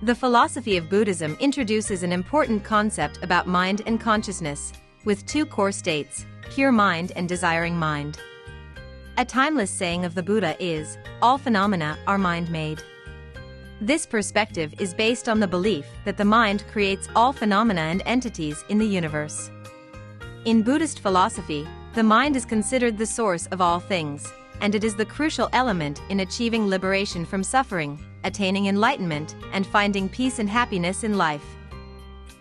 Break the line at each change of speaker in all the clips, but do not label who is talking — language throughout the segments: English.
The philosophy of Buddhism introduces an important concept about mind and consciousness, with two core states, pure mind and desiring mind. A timeless saying of the Buddha is, "All phenomena are mind-made." This perspective is based on the belief that the mind creates all phenomena and entities in the universe. In Buddhist philosophy, the mind is considered the source of all things, and it is the crucial element in achieving liberation from suffering, attaining enlightenment, and finding peace and happiness in life.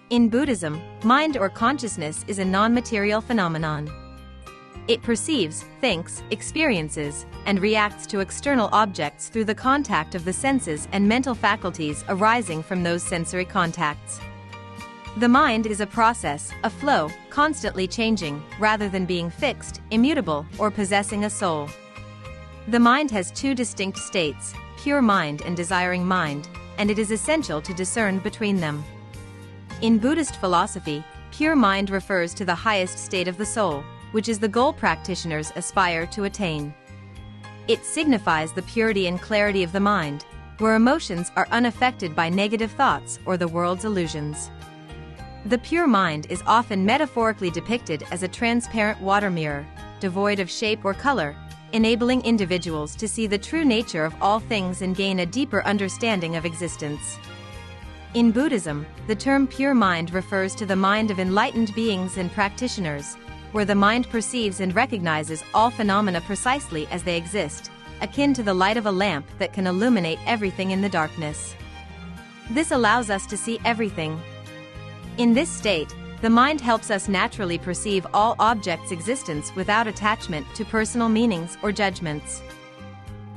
In Buddhism, mind or consciousness is a non-material phenomenon. It perceives, thinks, experiences, and reacts to external objects through the contact of the senses and mental faculties arising from those sensory contacts. The mind is a process, a flow, constantly changing, rather than being fixed, immutable, or possessing a soul. The mind has two distinct states, pure mind and desiring mind, and it is essential to discern between them. In Buddhist philosophy, pure mind refers to the highest state of the soul, which is the goal practitioners aspire to attain. It signifies the purity and clarity of the mind, where emotions are unaffected by negative thoughts or the world's illusions. The pure mind is often metaphorically depicted as a transparent water mirror, devoid of shape or color, enabling individuals to see the true nature of all things and gain a deeper understanding of existence. In Buddhism, the term pure mind refers to the mind of enlightened beings and practitioners, where the mind perceives and recognizes all phenomena precisely as they exist, akin to the light of a lamp that can illuminate everything in the darkness. This allows us to see everything. In this state, the mind helps us naturally perceive all objects' existence without attachment to personal meanings or judgments.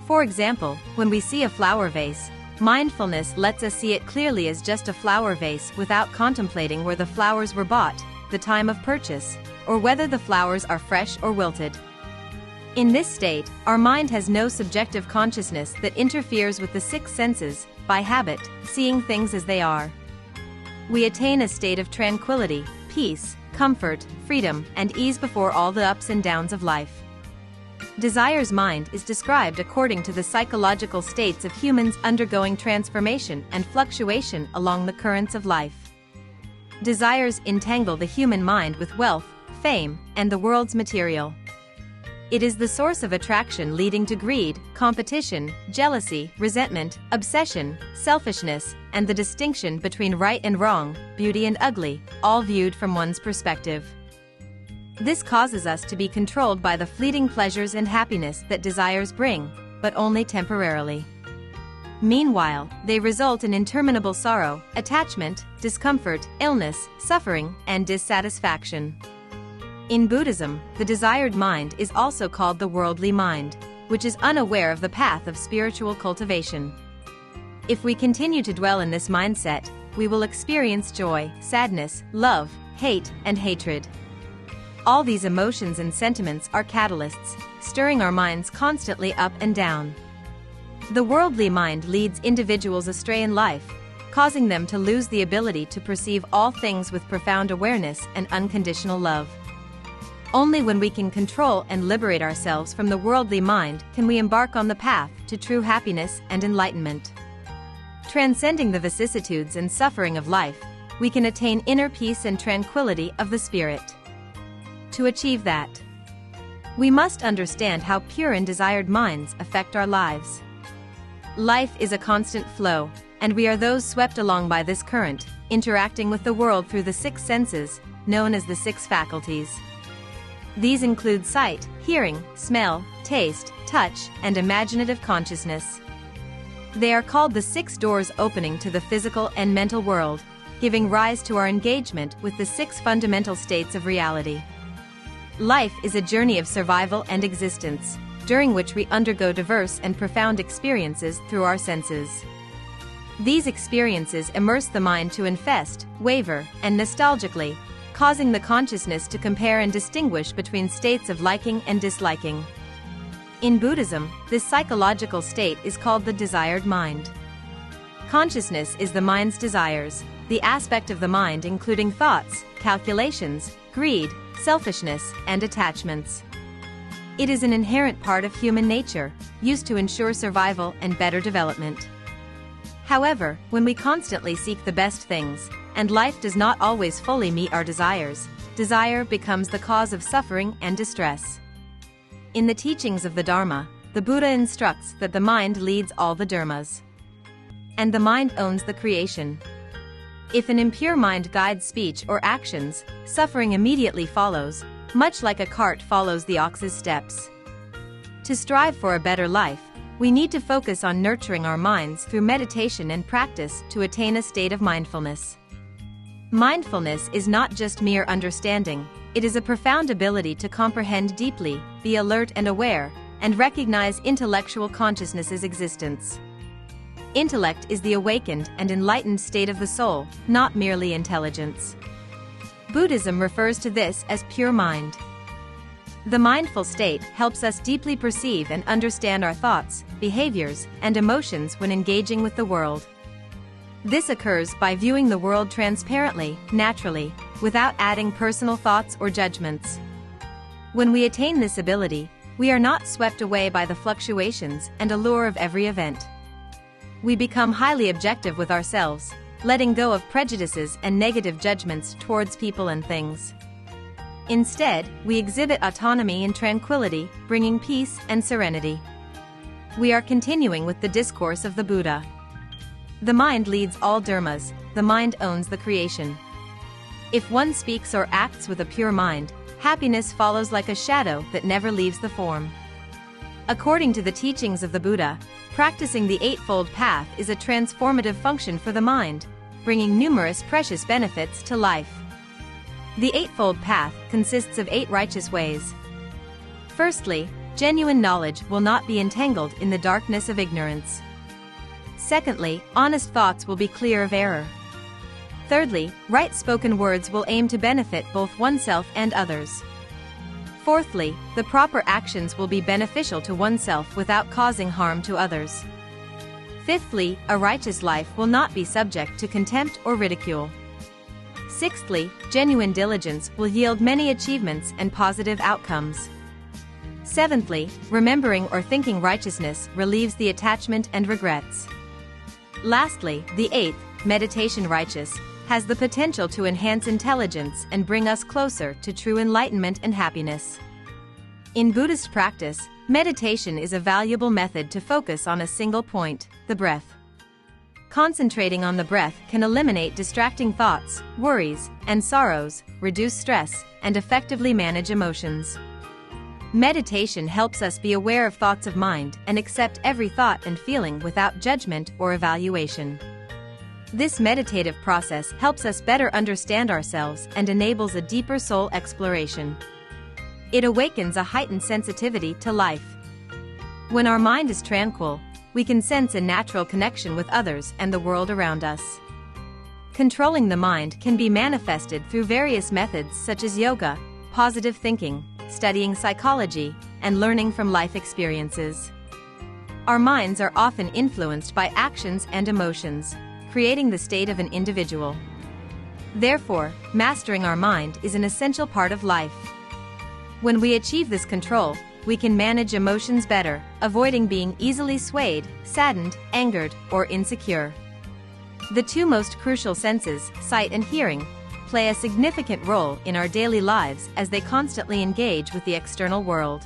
For example, when we see a flower vase, mindfulness lets us see it clearly as just a flower vase without contemplating where the flowers were bought, the time of purchase, or whether the flowers are fresh or wilted. In this state, our mind has no subjective consciousness that interferes with the six senses, by habit, seeing things as they are. We attain a state of tranquility, peace, comfort, freedom, and ease before all the ups and downs of life. Desire's mind is described according to the psychological states of humans undergoing transformation and fluctuation along the currents of life. Desires entangle the human mind with wealth, fame, and the world's material. It is the source of attraction leading to greed, competition, jealousy, resentment, obsession, selfishness, and the distinction between right and wrong, beauty and ugly, all viewed from one's perspective. This causes us to be controlled by the fleeting pleasures and happiness that desires bring, but only temporarily. Meanwhile, they result in interminable sorrow, attachment, discomfort, illness, suffering, and dissatisfaction. In Buddhism, the desired mind is also called the worldly mind, which is unaware of the path of spiritual cultivation. If we continue to dwell in this mindset, we will experience joy, sadness, love, hate, and hatred. All these emotions and sentiments are catalysts, stirring our minds constantly up and down. The worldly mind leads individuals astray in life, causing them to lose the ability to perceive all things with profound awareness and unconditional love. Only when we can control and liberate ourselves from the worldly mind can we embark on the path to true happiness and enlightenment. Transcending the vicissitudes and suffering of life, we can attain inner peace and tranquility of the spirit. To achieve that, we must understand how pure and desired minds affect our lives. Life is a constant flow, and we are those swept along by this current, interacting with the world through the six senses, known as the six faculties. These include sight, hearing, smell, taste, touch, and imaginative consciousness. They are called the six doors opening to the physical and mental world, giving rise to our engagement with the six fundamental states of reality. Life is a journey of survival and existence, during which we undergo diverse and profound experiences through our senses. These experiences immerse the mind to infest, waver, and nostalgically, causing the consciousness to compare and distinguish between states of liking and disliking. In Buddhism, this psychological state is called the desired mind. Consciousness is the mind's desires, the aspect of the mind including thoughts, calculations, greed, selfishness, and attachments. It is an inherent part of human nature, used to ensure survival and better development. However, when we constantly seek the best things, and life does not always fully meet our desires, desire becomes the cause of suffering and distress. In the teachings of the Dharma, the Buddha instructs that the mind leads all the dharmas, and the mind owns the creation. If an impure mind guides speech or actions, suffering immediately follows, much like a cart follows the ox's steps. To strive for a better life, we need to focus on nurturing our minds through meditation and practice to attain a state of mindfulness. Mindfulness is not just mere understanding, it is a profound ability to comprehend deeply, be alert and aware, and recognize intellectual consciousness's existence. Intellect is the awakened and enlightened state of the soul, not merely intelligence. Buddhism refers to this as pure mind. The mindful state helps us deeply perceive and understand our thoughts, behaviors, and emotions when engaging with the world. This occurs by viewing the world transparently, naturally, without adding personal thoughts or judgments. When we attain this ability, we are not swept away by the fluctuations and allure of every event. We become highly objective with ourselves, letting go of prejudices and negative judgments towards people and things. Instead, we exhibit autonomy and tranquility, bringing peace and serenity. We are continuing with the discourse of the Buddha. The mind leads all dharmas, the mind owns the creation. If one speaks or acts with a pure mind, happiness follows like a shadow that never leaves the form. According to the teachings of the Buddha, practicing the Eightfold Path is a transformative function for the mind, bringing numerous precious benefits to life. The Eightfold Path consists of 8 righteous ways. Firstly, genuine knowledge will not be entangled in the darkness of ignorance. Secondly, honest thoughts will be clear of error. Thirdly, right-spoken words will aim to benefit both oneself and others. Fourthly, the proper actions will be beneficial to oneself without causing harm to others. Fifthly, a righteous life will not be subject to contempt or ridicule. Sixthly, genuine diligence will yield many achievements and positive outcomes. Seventhly, remembering or thinking righteousness relieves the attachment and regrets. Lastly, the 8th, meditation righteous, has the potential to enhance intelligence and bring us closer to true enlightenment and happiness. In Buddhist practice, meditation is a valuable method to focus on a single point, the breath. Concentrating on the breath can eliminate distracting thoughts, worries, and sorrows, reduce stress, and effectively manage emotions. Meditation helps us be aware of thoughts of mind and accept every thought and feeling without judgment or evaluation. This meditative process helps us better understand ourselves and enables a deeper soul exploration. It awakens a heightened sensitivity to life. When our mind is tranquil, we can sense a natural connection with others and the world around us. Controlling the mind can be manifested through various methods such as yoga, positive thinking, studying psychology, and learning from life experiences. Our minds are often influenced by actions and emotions, creating the state of an individual. Therefore, mastering our mind is an essential part of life. When we achieve this control, we can manage emotions better, avoiding being easily swayed, saddened, angered, or insecure. The 2 most crucial senses, sight and hearing, play a significant role in our daily lives as they constantly engage with the external world.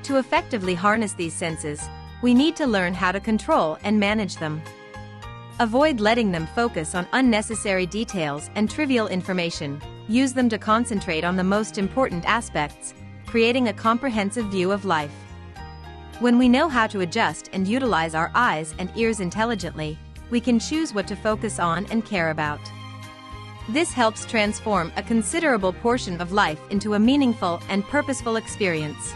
To effectively harness these senses, we need to learn how to control and manage them. Avoid letting them focus on unnecessary details and trivial information. Use them to concentrate on the most important aspects, creating a comprehensive view of life. When we know how to adjust and utilize our eyes and ears intelligently, we can choose what to focus on and care about. This helps transform a considerable portion of life into a meaningful and purposeful experience.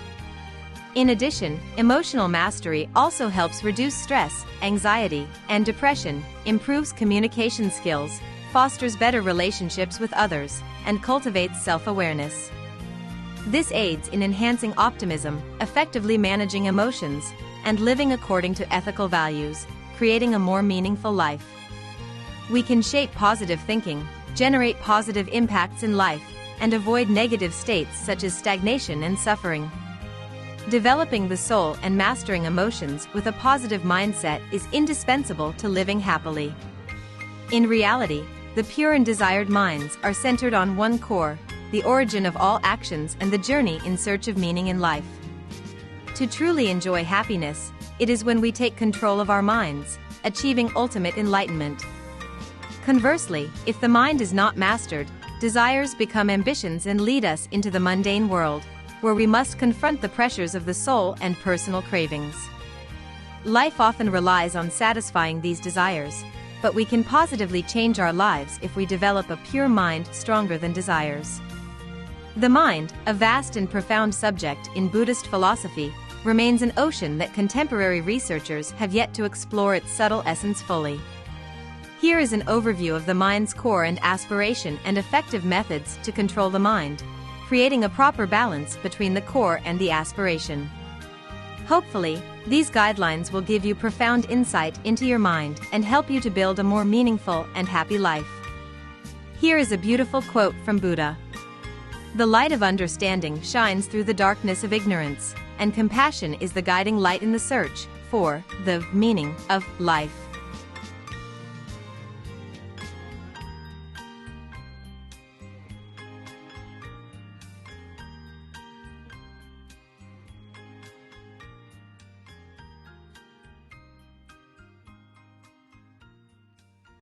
In addition, emotional mastery also helps reduce stress, anxiety, and depression, improves communication skills, fosters better relationships with others, and cultivates self-awareness. This aids in enhancing optimism, effectively managing emotions, and living according to ethical values, creating a more meaningful life. We can shape positive thinking, generate positive impacts in life, and avoid negative states such as stagnation and suffering. Developing the soul and mastering emotions with a positive mindset is indispensable to living happily. In reality, the pure and desired minds are centered on one core, the origin of all actions and the journey in search of meaning in life. To truly enjoy happiness, it is when we take control of our minds, achieving ultimate enlightenment. Conversely, if the mind is not mastered, desires become ambitions and lead us into the mundane world, where we must confront the pressures of the soul and personal cravings. Life often relies on satisfying these desires, but we can positively change our lives if we develop a pure mind stronger than desires. The mind, a vast and profound subject in Buddhist philosophy, remains an ocean that contemporary researchers have yet to explore its subtle essence fully. Here is an overview of the mind's core and aspiration and effective methods to control the mind, creating a proper balance between the core and the aspiration. Hopefully, these guidelines will give you profound insight into your mind and help you to build a more meaningful and happy life. Here is a beautiful quote from Buddha. "The light of understanding shines through the darkness of ignorance, and compassion is the guiding light in the search for the meaning of life."